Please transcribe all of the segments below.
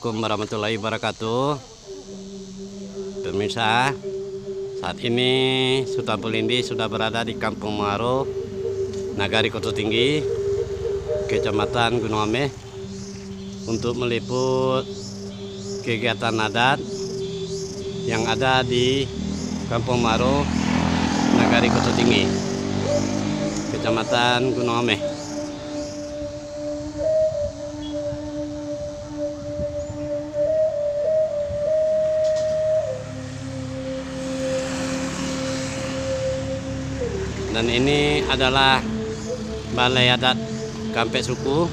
Assalamualaikum warahmatullahi wabarakatuh. Pemirsa, saat ini Sultan Pulindi sudah berada di Kampung Muaro, Nagari Koto Tinggi, Kecamatan Gunung Ameh, untuk meliput kegiatan adat yang ada di Kampung Muaro, Nagari Koto Tinggi, Kecamatan Gunung Ameh. Dan ini adalah balai adat Kampek Suku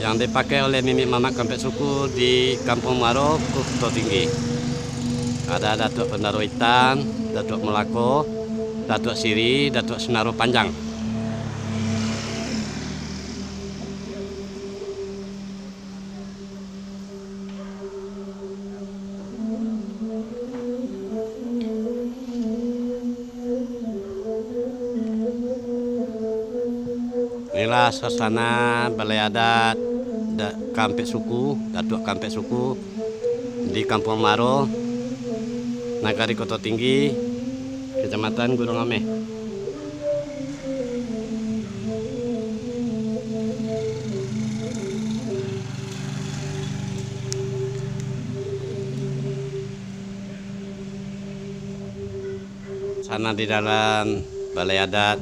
yang dipakai oleh Mimi Mamak Kampek Suku di Kampung Muaro, Koto Tinggi. Ada Datuk Pendaro Hitam, Datuk Melako, Datuk Siri, Datuk Senaru Panjang. Inilah suasana balai adat Kampek Suku, Datuk Kampek Suku di Kampung Muaro, Nagari Koto Tinggi, Kecamatan Gunung Ameh. Sana di dalam balai adat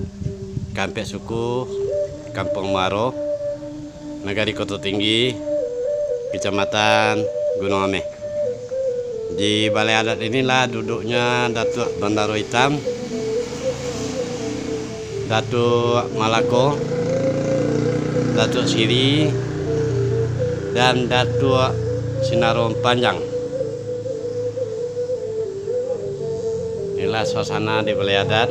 Kampek Suku, Kampung Muaro, Nagari Koto Tinggi, Kecamatan Gunung Ameh. Di balai adat inilah duduknya Datuk Pendaro Hitam, Datuk Malako, Datuk Siri, dan Datuk Senaru Panjang. Inilah suasana di balai adat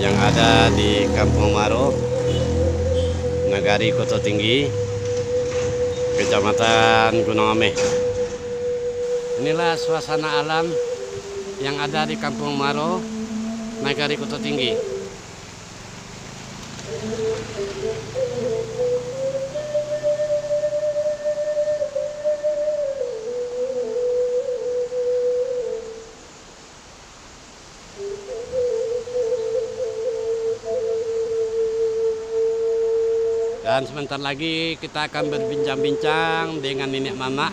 yang ada di Kampung Muaro, Nagari Koto Tinggi, Kecamatan Gunung Ameh. Inilah suasana alam yang ada di Kampung Muaro, Nagari Koto Tinggi. Dan sebentar lagi kita akan berbincang-bincang dengan nenek mama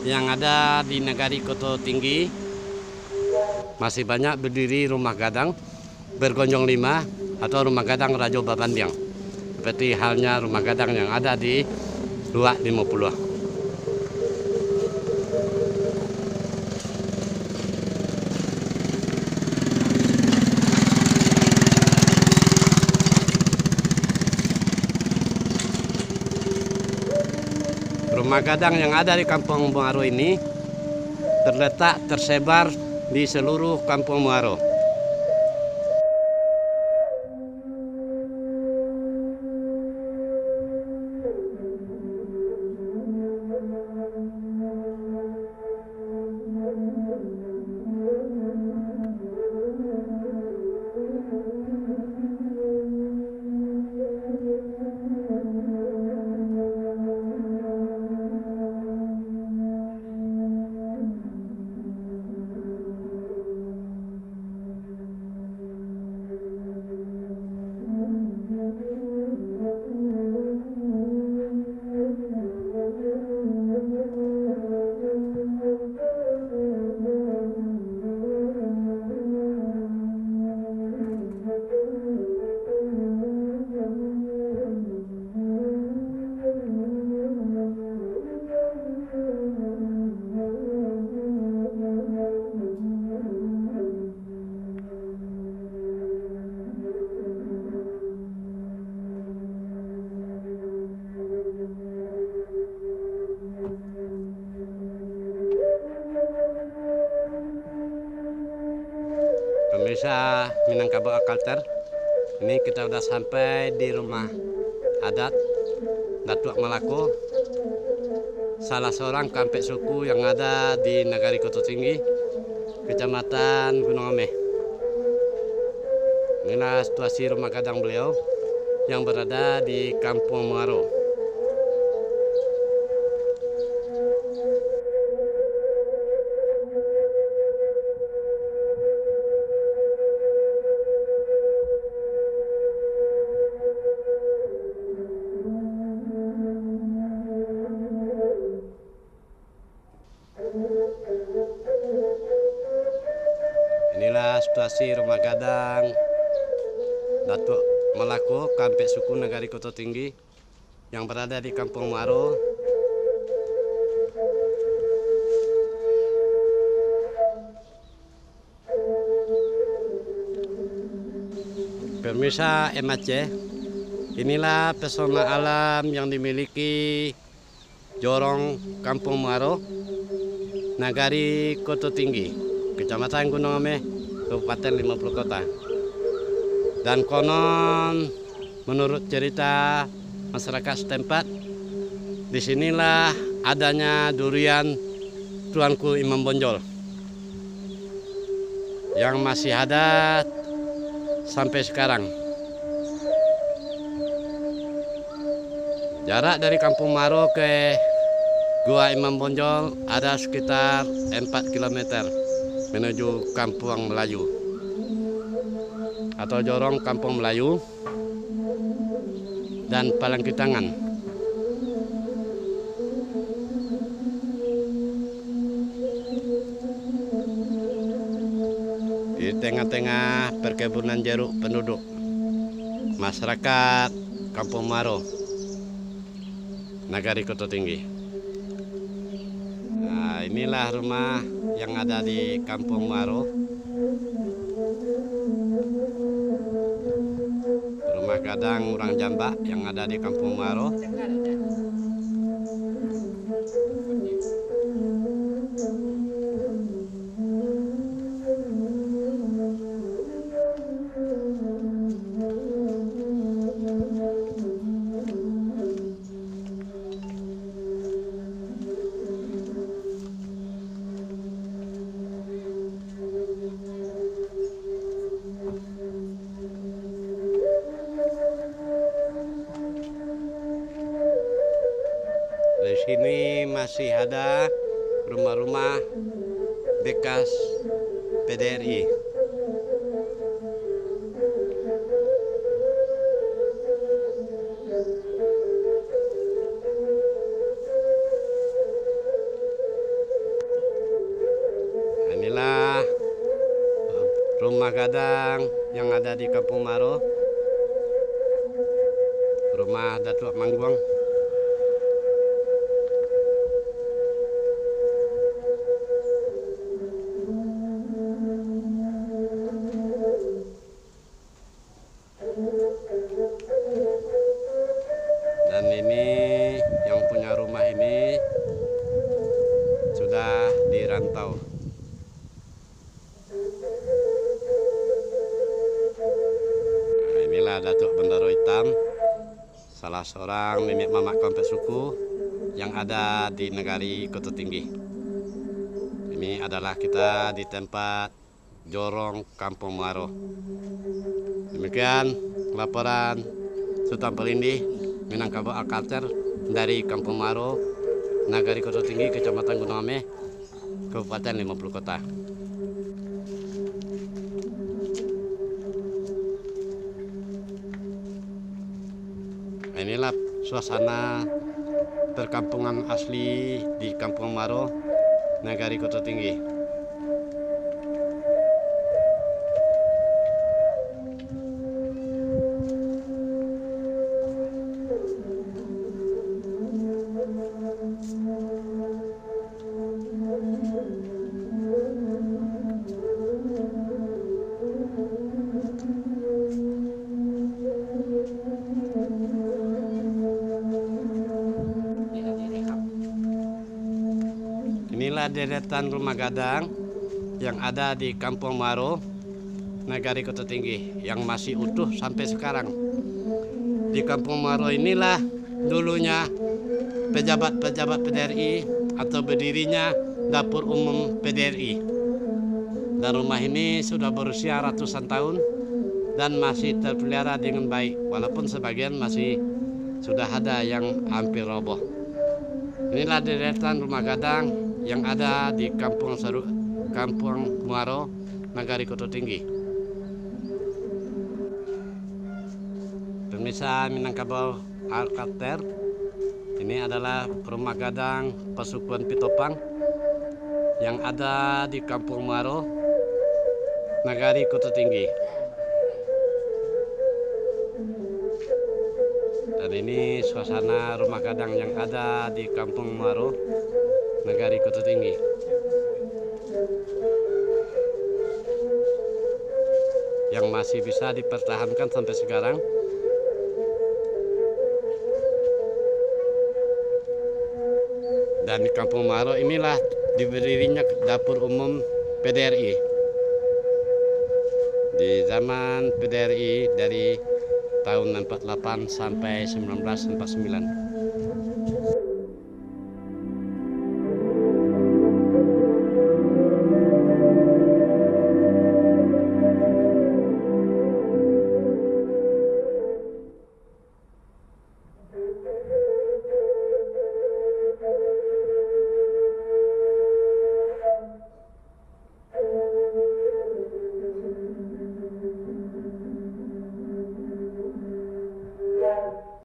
yang ada di Nagari Koto Tinggi. Masih banyak berdiri rumah gadang bergonjong 5 atau rumah gadang Rajo Babandiang, seperti halnya rumah gadang yang ada di Luak 50. Rumah gadang yang ada di Kampung Muaro ini tersebar di seluruh Kampung Muaro. Pemirsa Minangkabau Kalter, ini kita sudah sampai di rumah adat Datuk Malako, salah seorang Kampek Suku yang ada di Nagari Koto Tinggi, Kecamatan Gunung Ameh. Inilah situasi rumah gadang beliau yang berada di Kampung Muaro. situasi rumah gadang Datuk Malako Kampek Suku Nagari Koto Tinggi yang berada di Kampung Muaro. Pemirsa MAC, inilah pesona alam yang dimiliki Jorong Kampung Muaro, Nagari Koto Tinggi, Kecamatan Gunung Ame, Kabupaten 50 Kota. Dan konon menurut cerita masyarakat setempat, disinilah adanya durian Tuanku Imam Bonjol yang masih ada sampai sekarang. Jarak dari Kampung Muaro ke Gua Imam Bonjol ada sekitar 4 km menuju Kampung Melayu atau Jorong Kampung Melayu dan Palangkitangan. Di tengah-tengah perkebunan jeruk penduduk masyarakat Kampung Muaro, Nagari Koto Tinggi. Nah, inilah rumah yang ada di Kampung Muaro. Rumah gadang orang jambak yang ada di Kampung Muaro. Di sini masih ada rumah-rumah bekas PDRI. Inilah rumah gadang yang ada di Kampung Muaro, rumah Datuk Mangguang. Dan ini yang punya rumah ini sudah dirantau. Nah, inilah Datuk Bendaro Hitam, salah seorang nenek mamak Kampek Suku yang ada di Nagari Koto Tinggi. Ini adalah kita di tempat Jorong Kampung Muaro. Demikian laporan Sultan Pelindih Minangkabau Alkalter dari Kampung Muaro, Nagari Koto Tinggi, Kecamatan Gunung Ame, Kabupaten 50 Kota. Inilah suasana perkampungan asli di Kampung Muaro, Nagari Koto Tinggi. Inilah deretan rumah gadang yang ada di Kampung Muaro, Nagari Koto Tinggi, yang masih utuh sampai sekarang. Di Kampung Muaro inilah dulunya pejabat-pejabat PDRI atau berdirinya dapur umum PDRI. Dan rumah ini sudah berusia ratusan tahun dan masih terpelihara dengan baik, walaupun sebagian masih sudah ada yang hampir roboh. Inilah deretan rumah gadang yang ada di Kampung Muaro, Nagari Koto Tinggi. Pemirsa Minangkabau Alkalter, ini adalah rumah gadang Pasukuan Pitopang yang ada di Kampung Muaro, Nagari Kota Tinggi. Dan ini suasana rumah gadang yang ada di Kampung Muaro, Nagari Kota Tinggi. Yang masih bisa dipertahankan sampai sekarang. Dan di Kampung Muaro inilah diberdirinya dapur umum PDRI. Di zaman PDRI dari tahun 48 sampai 1949.